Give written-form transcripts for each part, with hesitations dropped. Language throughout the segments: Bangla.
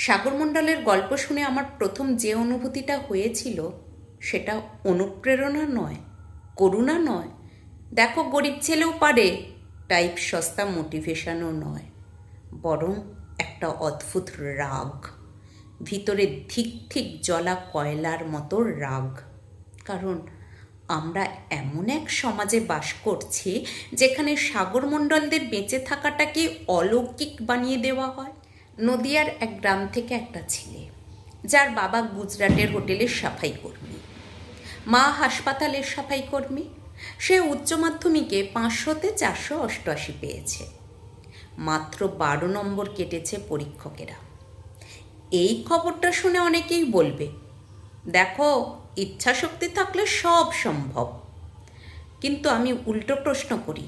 সাগর মণ্ডলের গল্প শুনে আমার প্রথম যে অনুভূতিটা হয়েছিল সেটা অনুপ্রেরণা নয়, করুণা নয়, দেখো গরিব ছেলেও পারে টাইপ সস্তা মোটিভেশনও নয়, বরং একটা অদ্ভুত রাগ, ভিতরে ধিক ধিক জ্বলা কয়লার মতো রাগ। কারণ আমরা এমন এক সমাজে বাস করছি যেখানে সাগর মণ্ডলদের বেঁচে থাকাটাকে অলৌকিক বানিয়ে দেওয়া হয়। নদিয়ার এক গ্রাম থেকে একটা ছেলে, যার বাবা গুজরাটের হোটেলের সাফাই কর্মী, মা হাসপাতালের সাফাই কর্মী, সে উচ্চ মাধ্যমিকে 500-তে 488 পেয়েছে। মাত্র 12 নম্বর কেটেছে পরীক্ষকেরা। এই খবরটা শুনে অনেকেই বলবে, দেখো ইচ্ছাশক্তি থাকলে সব সম্ভব। কিন্তু আমি উল্টো প্রশ্ন করি,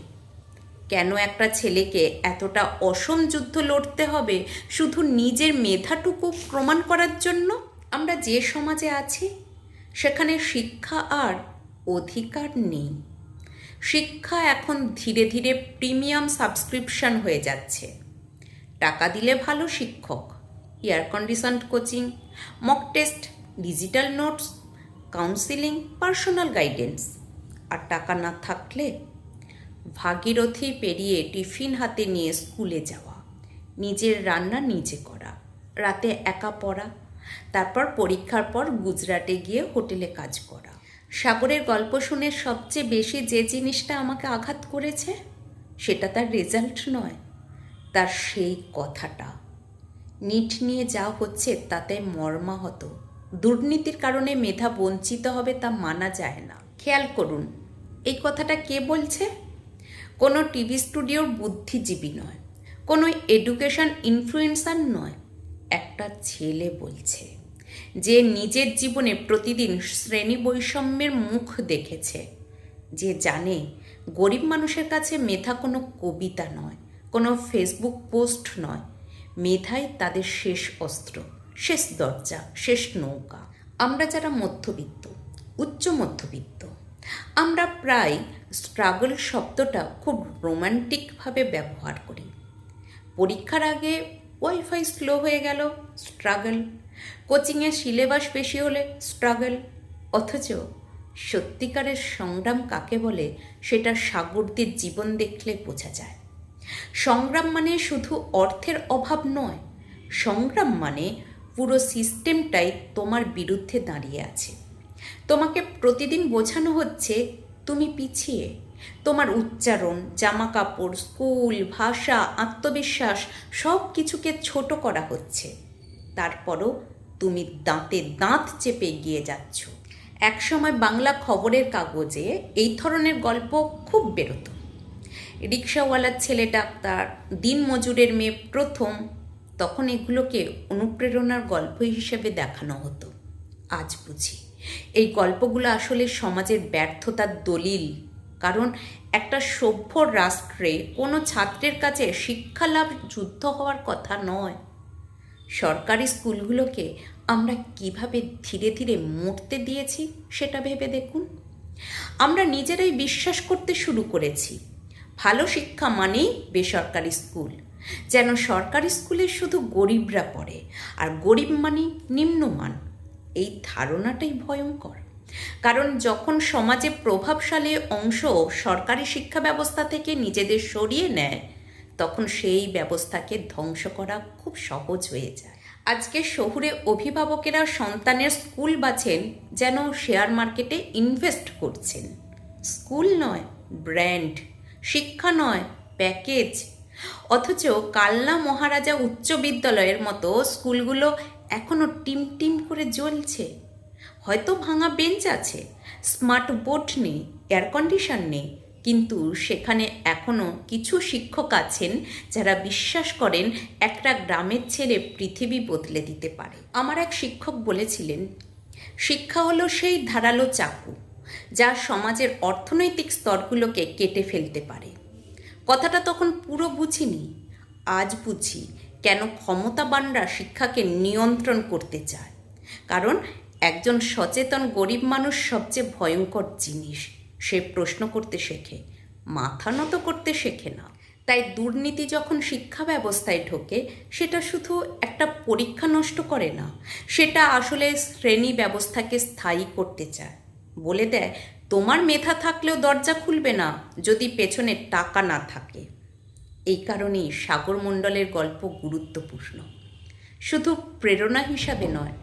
কেন একটা ছেলেকে এতটা অসম যুদ্ধ লড়তে হবে শুধু নিজের মেধাটুকু প্রমাণ করার জন্য? আমরা যে সমাজে আছি সেখানে শিক্ষা আর অধিকার নেই। শিক্ষা এখন ধীরে ধীরে প্রিমিয়াম সাবস্ক্রিপশন হয়ে যাচ্ছে। টাকা দিলে ভালো শিক্ষক, air conditioned coaching, mock test, digital notes, counselling, personal guidance. আর টাকা না থাকলে ভাগীরথী পেরিয়ে টিফিন হাতে নিয়ে স্কুলে যাওয়া, নিজের রান্না নিজে করা, রাতে একা পড়া, তারপর পরীক্ষার পর গুজরাটে গিয়ে হোটেলে কাজ করা। সাগরের গল্প শুনে সবচেয়ে বেশি যে জিনিসটা আমাকে আঘাত করেছে সেটা তার রেজাল্ট নয়, তার সেই কথাটা। নিট নিয়ে যা হচ্ছে তাতে মর্মাহত। দুর্নীতির কারণে মেধা বঞ্চিত হবে তা মানা যায় না। খেয়াল করুন, এই কথাটা কে বলছে? কোনো টিভি স্টুডিওর বুদ্ধিজীবী নয়, কোনো এডুকেশন ইনফ্লুয়েন্সার নয়, একটা ছেলে বলছে যে নিজের জীবনে প্রতিদিন শ্রেণী বৈষম্যের মুখ দেখেছে, যে জানে গরিব মানুষের কাছে মেধা কোনো কবিতা নয়, কোনো ফেসবুক পোস্ট নয়। মেধাই তাদের শেষ অস্ত্র, শেষ দরজা, শেষ নৌকা। আমরা যারা মধ্যবিত্ত, উচ্চ মধ্যবিত্ত, আমরা প্রায় স্ট্রাগল শব্দটা খুব রোম্যান্টিকভাবে ব্যবহার করি। পরীক্ষার আগে ওয়াইফাই স্লো হয়ে গেল, স্ট্রাগল। কোচিংয়ে সিলেবাস বেশি হলে স্ট্রাগল। অথচ সত্যিকারের সংগ্রাম কাকে বলে সেটা সাগরদের জীবন দেখলে বোঝা যায়। সংগ্রাম মানে শুধু অর্থের অভাব নয়, সংগ্রাম মানে পুরো সিস্টেমটাই তোমার বিরুদ্ধে দাঁড়িয়ে আছে। তোমাকে প্রতিদিন বোঝানো হচ্ছে তুমি পিছিয়ে, তোমার উচ্চারণ, জামা কাপড়, স্কুল, ভাষা, আত্মবিশ্বাস সব কিছুকে ছোট করা হচ্ছে। তারপরও তুমি দাঁতে দাঁত চেপে এগিয়ে যাচ্ছ। একসময় বাংলা খবরের কাগজে এই ধরনের গল্প খুব বেরোতো। রিক্সাওয়ালার ছেলে ডাক্তার, দিনমজুরের মেয়ে প্রথম। তখন এগুলোকে অনুপ্রেরণার গল্প হিসেবে দেখানো হতো। আজ বুঝি এই গল্পগুলো আসলে সমাজের ব্যর্থতার দলিল। কারণ একটা সভ্য রাষ্ট্রে কোনো ছাত্রের কাছে শিক্ষা লাভ যুদ্ধ হওয়ার কথা নয়। সরকারি স্কুলগুলোকে আমরা কিভাবে ধীরে ধীরে মরতে দিয়েছি সেটা ভেবে দেখুন। আমরা নিজেরাই বিশ্বাস করতে শুরু করেছি ভালো শিক্ষা মানেই বেসরকারি স্কুল, যেন সরকারি স্কুলে শুধু গরিবরা পড়ে আর গরিব মানে নিম্নমান। এই ধারণাটাই ভয়ঙ্কর। কারণ যখন সমাজে প্রভাবশালী অংশ সরকারি শিক্ষা ব্যবস্থা থেকে নিজেদের সরিয়ে নেয়, তখন সেই ব্যবস্থাকে ধ্বংস করা খুব সহজ হয়ে যায়। আজকে শহুরে অভিভাবকেরা সন্তানের স্কুল বাছেন যেন শেয়ার মার্কেটে ইনভেস্ট করছেন। স্কুল নয় ব্র্যান্ড, শিক্ষা নয় প্যাকেজ। অথচ কালনা মহারাজা উচ্চ বিদ্যালয়ের মতো স্কুলগুলো এখনও টিম টিম করে জ্বলছে। হয়তো ভাঙা বেঞ্চ আছে, স্মার্ট বোর্ড নেই, এয়ার কন্ডিশন নেই, কিন্তু সেখানে এখনও কিছু শিক্ষক আছেন যারা বিশ্বাস করেন একটা গ্রামের ছেলে পৃথিবী বদলে দিতে পারে। আমার এক শিক্ষক বলেছিলেন, শিক্ষা হলো সেই ধারালো চাকু যা সমাজের অর্থনৈতিক স্তরগুলোকে কেটে ফেলতে পারে। কথাটা তখন পুরো বুঝিনি, আজ বুঝি কেন ক্ষমতাবানরা শিক্ষাকে নিয়ন্ত্রণ করতে চায়। কারণ একজন সচেতন গরিব মানুষ সবচেয়ে ভয়ঙ্কর জিনিস। সে প্রশ্ন করতে শেখে, মাথা নত করতে শেখে না। তাই দুর্নীতি যখন শিক্ষা ব্যবস্থায় ঢোকে সেটা শুধু একটা পরীক্ষা নষ্ট করে না, সেটা আসলে শ্রেণী ব্যবস্থাকে স্থায়ী করতে চায়। বলে দেয় তোমার মেধা থাকলেও দরজা খুলবে না যদি পেছনে টাকা না থাকে। এই কারণেই সাগর মণ্ডলের গল্প গুরুত্বপূর্ণ, শুধু প্রেরণা হিসাবে নয়,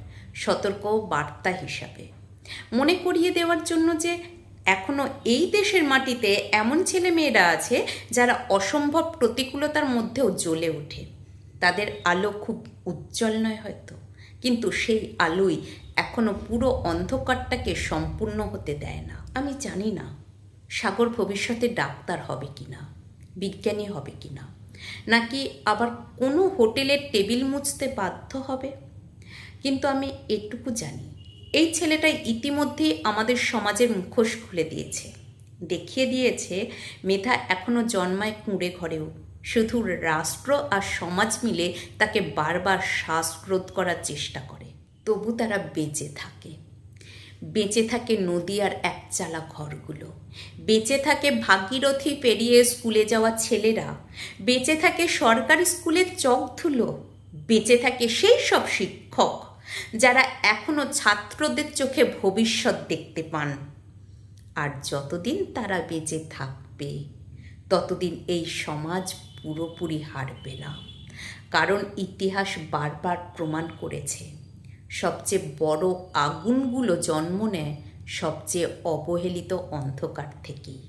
সতর্ক বার্তা হিসাবে, মনে করিয়ে দেওয়ার জন্য যে এখনও এই দেশের মাটিতে এমন ছেলেমেয়েরা আছে যারা অসম্ভব প্রতিকূলতার মধ্যেও জ্বলে ওঠে। তাদের আলো খুব উজ্জ্বল নয় হয়তো, কিন্তু সেই আলোই এখনও পুরো অন্ধকারটাকে সম্পূর্ণ হতে দেয় না। আমি জানি না সাগর ভবিষ্যতে ডাক্তার হবে কিনা, বিজ্ঞানী হবে কিনা, নাকি আবার কোনো হোটেলের টেবিল মুছতে বাধ্য হবে, কিন্তু আমি এটুকু জানি এই ছেলেটা ইতিমধ্যেই আমাদের সমাজের মুখোশ খুলে দিয়েছে, দেখিয়ে দিয়েছে মেধা এখনও জন্মায় কুঁড়ে ঘরেও, শুধু রাষ্ট্র আর সমাজ মিলে তাকে বারবার শ্বাসরোধ করার চেষ্টা করে, তবু তারা বেঁচে থাকে। বেঁচে থাকে নদীয়ার একচালা ঘরগুলো, বেঁচে থাকে ভাগীরথী পেরিয়ে স্কুলে যাওয়া ছেলেরা, বেঁচে থাকে সরকারি স্কুলের চকধুলো, বেঁচে থাকে সেই সব শিক্ষক যারা এখনও ছাত্রদের চোখে ভবিষ্যৎ দেখতে পান। আর যতদিন তারা বেঁচে থাকবে ততদিন এই সমাজ পুরোপুরি হারবে না, কারণ ইতিহাস বারবার প্রমাণ করেছে সবচেয়ে বড় আগুনগুলো জন্ম নেয় সবচেয়ে অবহেলিত অন্ধকার থেকেই।